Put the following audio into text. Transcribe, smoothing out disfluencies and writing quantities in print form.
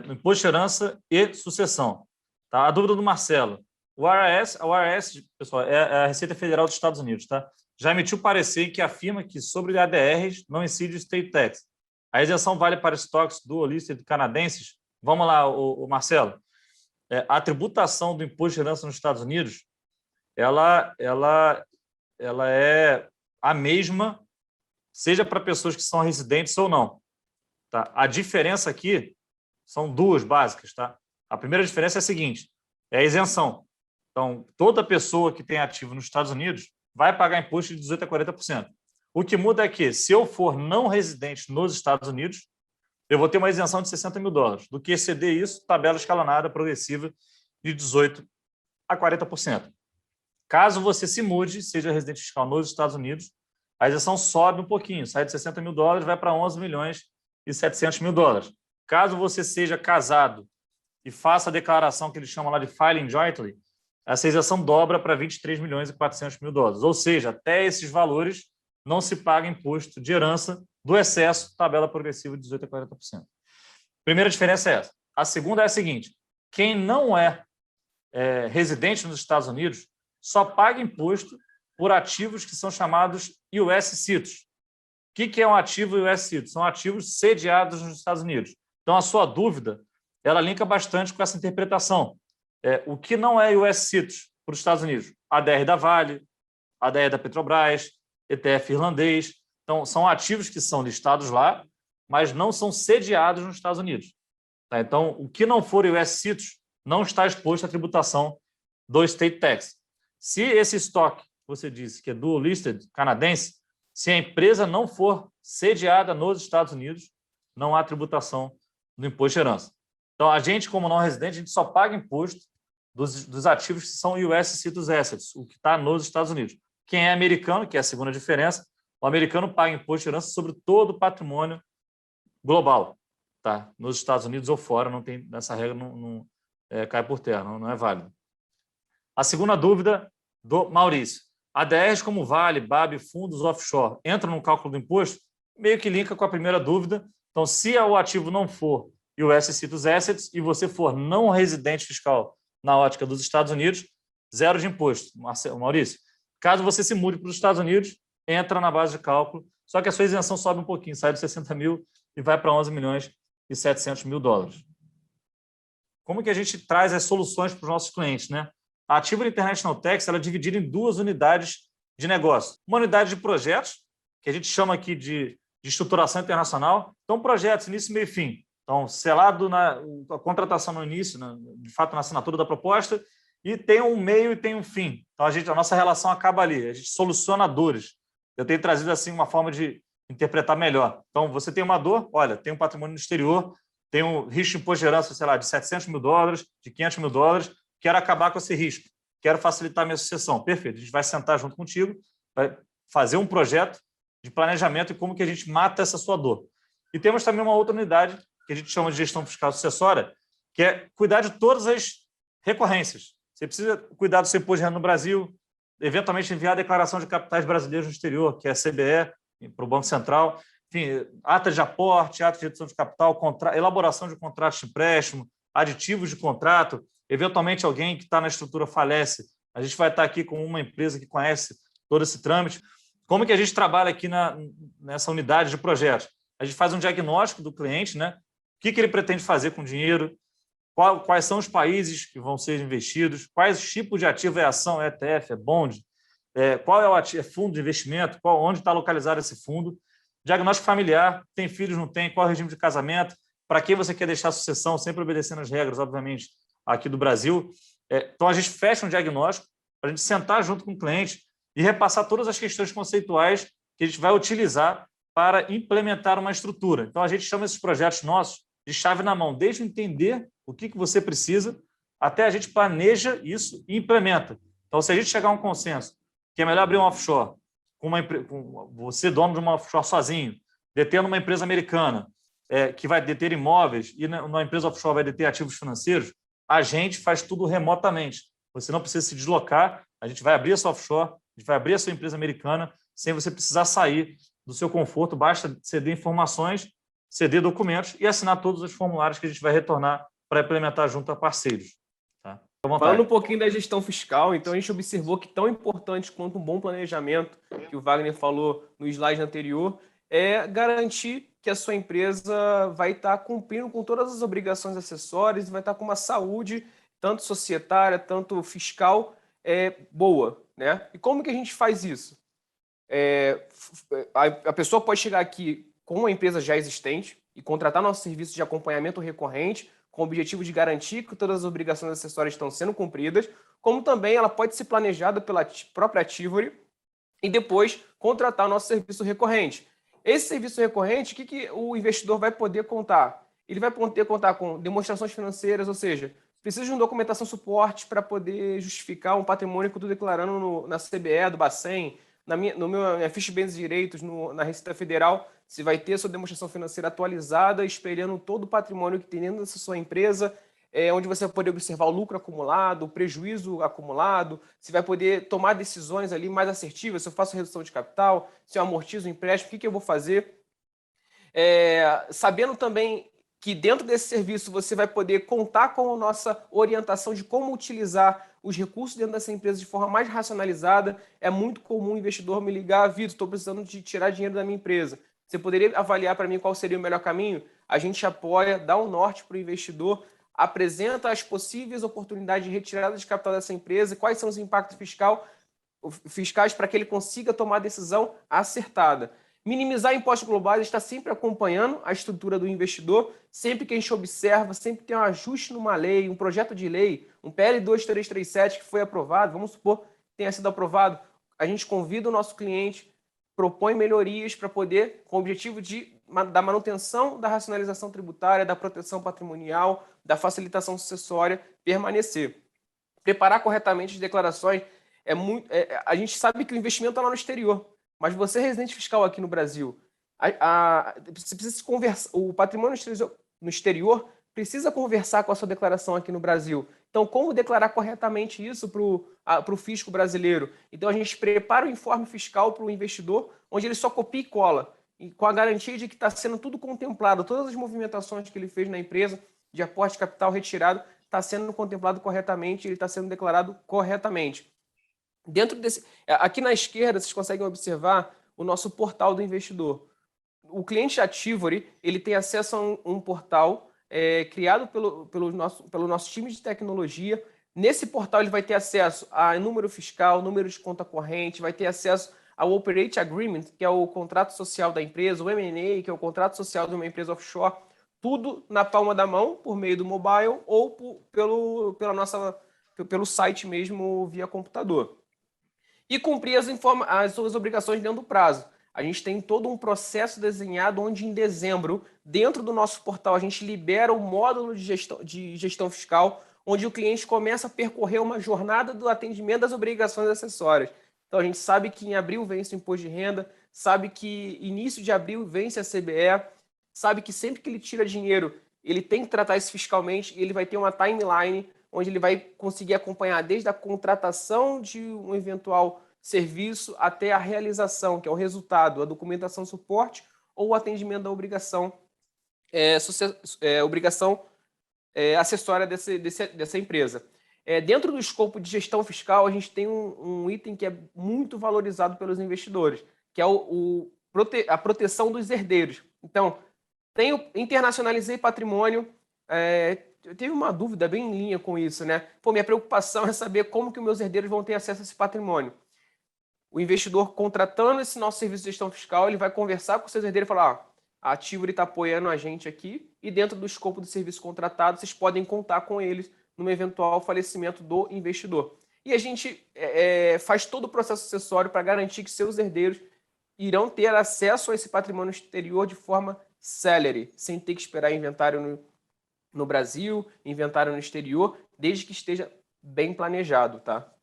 no imposto de herança e sucessão. Tá? A dúvida do Marcelo. A IRS, pessoal, é a Receita Federal dos Estados Unidos, tá? Já emitiu parecer que afirma que sobre ADRs não incide o State Tax. A isenção vale para estoques dual-listed canadenses? Vamos lá, o Marcelo. A tributação do imposto de herança nos Estados Unidos, ela é a mesma, seja para pessoas que são residentes ou não. Tá? A diferença aqui são duas básicas. Tá? A primeira diferença é a seguinte, é a isenção. Então, toda pessoa que tem ativo nos Estados Unidos vai pagar imposto de 18% a 40%. O que muda é que, se eu for não residente nos Estados Unidos, eu vou ter uma isenção de $60 mil. Do que exceder isso, tabela escalonada progressiva de 18% a 40%. Caso você se mude, seja residente fiscal nos Estados Unidos, a isenção sobe um pouquinho, sai de $60 mil, vai para 11 milhões e 700 mil dólares. Caso você seja casado e faça a declaração que eles chamam lá de filing jointly, essa isenção dobra para 23 milhões e 400 mil dólares. Ou seja, até esses valores não se paga imposto de herança do excesso, tabela progressiva de 18% a 40%. Primeira diferença é essa. A segunda é a seguinte, quem não é residente nos Estados Unidos só paga imposto por ativos que são chamados US CITs. O que é um ativo US CIT? São ativos sediados nos Estados Unidos. Então, a sua dúvida, ela linka bastante com essa interpretação. O que não é US CITs para os Estados Unidos? ADR da Vale, ADR da Petrobras, ETF irlandês. Então, são ativos que são listados lá, mas não são sediados nos Estados Unidos. Tá? Então, o que não for US CITs não está exposto à tributação do State Tax. Se esse estoque, você disse que é dual listed canadense, se a empresa não for sediada nos Estados Unidos, não há tributação do imposto de herança. Então, a gente, como não residente, a gente só paga imposto dos ativos que são US CITs Assets, o que está nos Estados Unidos. Quem é americano, que é a segunda diferença, o americano paga imposto de herança sobre todo o patrimônio global. Tá? Nos Estados Unidos ou fora, não tem, essa regra não cai por terra, não é válido. A segunda dúvida do Maurício. ADRs como Vale, BAB, fundos offshore entram no cálculo do imposto? Meio que linka com a primeira dúvida. Então, se o ativo não for US CITs Assets e você for não residente fiscal na ótica dos Estados Unidos, zero de imposto, Maurício. Caso você se mude para os Estados Unidos, entra na base de cálculo, só que a sua isenção sobe um pouquinho, sai de 60 mil e vai para 11 milhões e 700 mil dólares. Como que a gente traz as soluções para os nossos clientes, né? A Ativa International Tax ela é dividida em duas unidades de negócio. Uma unidade de projetos, que a gente chama aqui de estruturação internacional. Então, projetos, início, meio e fim. Então, selado a contratação no início, de fato, na assinatura da proposta, e tem um meio e tem um fim. Então, a nossa relação acaba ali. A gente soluciona dores. Eu tenho trazido assim uma forma de interpretar melhor. Então, você tem uma dor, olha, tem um patrimônio no exterior, tem um risco de imposto de herança, sei lá, de 700 mil dólares, de 500 mil dólares, quero acabar com esse risco, quero facilitar a minha sucessão. Perfeito, a gente vai sentar junto contigo, vai fazer um projeto de planejamento e como que a gente mata essa sua dor. E temos também uma outra unidade, que a gente chama de gestão fiscal sucessória, que é cuidar de todas as recorrências. Você precisa cuidar do seu imposto de renda no Brasil, eventualmente enviar a declaração de capitais brasileiros no exterior, que é a CBE, para o Banco Central, enfim, ata de aporte, ata de redução de capital, elaboração de contratos de empréstimo, aditivos de contrato, eventualmente alguém que está na estrutura falece, a gente vai estar aqui com uma empresa que conhece todo esse trâmite. Como que a gente trabalha aqui nessa unidade de projetos? A gente faz um diagnóstico do cliente, né? O que ele pretende fazer com o dinheiro, quais são os países que vão ser investidos, quais tipos de ativo é ação, é ETF, é bond, qual é o fundo de investimento, onde está localizado esse fundo, diagnóstico familiar, tem filhos, não tem, qual é o regime de casamento, para quem você quer deixar a sucessão, sempre obedecendo as regras, obviamente, aqui do Brasil. Então, a gente fecha um diagnóstico para a gente sentar junto com o cliente e repassar todas as questões conceituais que a gente vai utilizar para implementar uma estrutura. Então, a gente chama esses projetos nossos de chave na mão, desde entender o que você precisa, até a gente planeja isso e implementa. Então, se a gente chegar a um consenso que é melhor abrir um offshore, com você dono de uma offshore sozinho, detendo uma empresa americana que vai deter imóveis e uma empresa offshore vai deter ativos financeiros, a gente faz tudo remotamente. Você não precisa se deslocar, a gente vai abrir a sua offshore, a gente vai abrir a sua empresa americana sem você precisar sair do seu conforto, basta ceder informações ceder documentos e assinar todos os formulários que a gente vai retornar para implementar junto a parceiros. Tá? Falando um pouquinho da gestão fiscal, então a gente observou que tão importante quanto um bom planejamento, que o Wagner falou no slide anterior, é garantir que a sua empresa vai estar cumprindo com todas as obrigações acessórias e vai estar com uma saúde, tanto societária, tanto fiscal, boa. Né? E como que a gente faz isso? A pessoa pode chegar aqui com uma empresa já existente e contratar nosso serviço de acompanhamento recorrente, com o objetivo de garantir que todas as obrigações acessórias estão sendo cumpridas, como também ela pode ser planejada pela própria Ativory e depois contratar o nosso serviço recorrente. Esse serviço recorrente, o que o investidor vai poder contar? Ele vai poder contar com demonstrações financeiras, ou seja, precisa de uma documentação suporte para poder justificar um patrimônio que eu estou declarando na CBE, do Bacen, minha ficha de bens e direitos, na Receita Federal, você vai ter a sua demonstração financeira atualizada, espelhando todo o patrimônio que tem dentro dessa sua empresa, onde você vai poder observar o lucro acumulado, o prejuízo acumulado, você vai poder tomar decisões ali mais assertivas, se eu faço redução de capital, se eu amortizo o empréstimo, o que eu vou fazer. Sabendo também que dentro desse serviço você vai poder contar com a nossa orientação de como utilizar os recursos dentro dessa empresa de forma mais racionalizada. É muito comum o investidor me ligar: Vitor, estou precisando de tirar dinheiro da minha empresa. Você poderia avaliar para mim qual seria o melhor caminho? A gente apoia, dá um norte para o investidor, apresenta as possíveis oportunidades de retirada de capital dessa empresa, quais são os impactos fiscais para que ele consiga tomar a decisão acertada. Minimizar impostos globais está sempre acompanhando a estrutura do investidor. Sempre que a gente observa, sempre tem um ajuste numa lei, um projeto de lei, um PL 2337 que foi aprovado, vamos supor que tenha sido aprovado, a gente convida o nosso cliente, propõe melhorias para poder, com o objetivo da manutenção da racionalização tributária, da proteção patrimonial, da facilitação sucessória, permanecer. Preparar corretamente as declarações a gente sabe que o investimento está lá no exterior. Mas você, residente fiscal aqui no Brasil, você precisa conversar, o patrimônio no exterior precisa conversar com a sua declaração aqui no Brasil. Então, como declarar corretamente isso para o fisco brasileiro? Então, a gente prepara o informe fiscal para o investidor, onde ele só copia e cola, e com a garantia de que está sendo tudo contemplado, todas as movimentações que ele fez na empresa, de aporte de capital retirado, está sendo contemplado corretamente, ele está sendo declarado corretamente. Aqui na esquerda, vocês conseguem observar o nosso portal do investidor. O cliente Ativory, ele tem acesso a um portal criado pelo nosso time de tecnologia. Nesse portal, ele vai ter acesso a número fiscal, número de conta corrente, vai ter acesso ao Operate Agreement, que é o contrato social da empresa, o M&A, que é o contrato social de uma empresa offshore, tudo na palma da mão, por meio do mobile ou pelo site mesmo, via computador. E cumprir as suas obrigações dentro do prazo. A gente tem todo um processo desenhado onde, em dezembro, dentro do nosso portal, a gente libera o módulo de gestão fiscal, onde o cliente começa a percorrer uma jornada do atendimento das obrigações acessórias. Então, a gente sabe que em abril vence o imposto de renda, sabe que início de abril vence a CBE, sabe que sempre que ele tira dinheiro, ele tem que tratar isso fiscalmente e ele vai ter uma timeline onde ele vai conseguir acompanhar desde a contratação de um eventual serviço até a realização, que é o resultado, a documentação suporte ou o atendimento da obrigação, acessória dessa empresa. Dentro do escopo de gestão fiscal, a gente tem um item que é muito valorizado pelos investidores, que é a proteção dos herdeiros. Então, internacionalizei patrimônio, eu tive uma dúvida bem em linha com isso, né? Minha preocupação é saber como que os meus herdeiros vão ter acesso a esse patrimônio. O investidor, contratando esse nosso serviço de gestão fiscal, ele vai conversar com os seus herdeiros e falar: a Ativory está apoiando a gente aqui e dentro do escopo do serviço contratado, vocês podem contar com eles no eventual falecimento do investidor. E a gente faz todo o processo acessório para garantir que seus herdeiros irão ter acesso a esse patrimônio exterior de forma célere, sem ter que esperar inventário no Brasil, inventário no exterior, desde que esteja bem planejado, tá?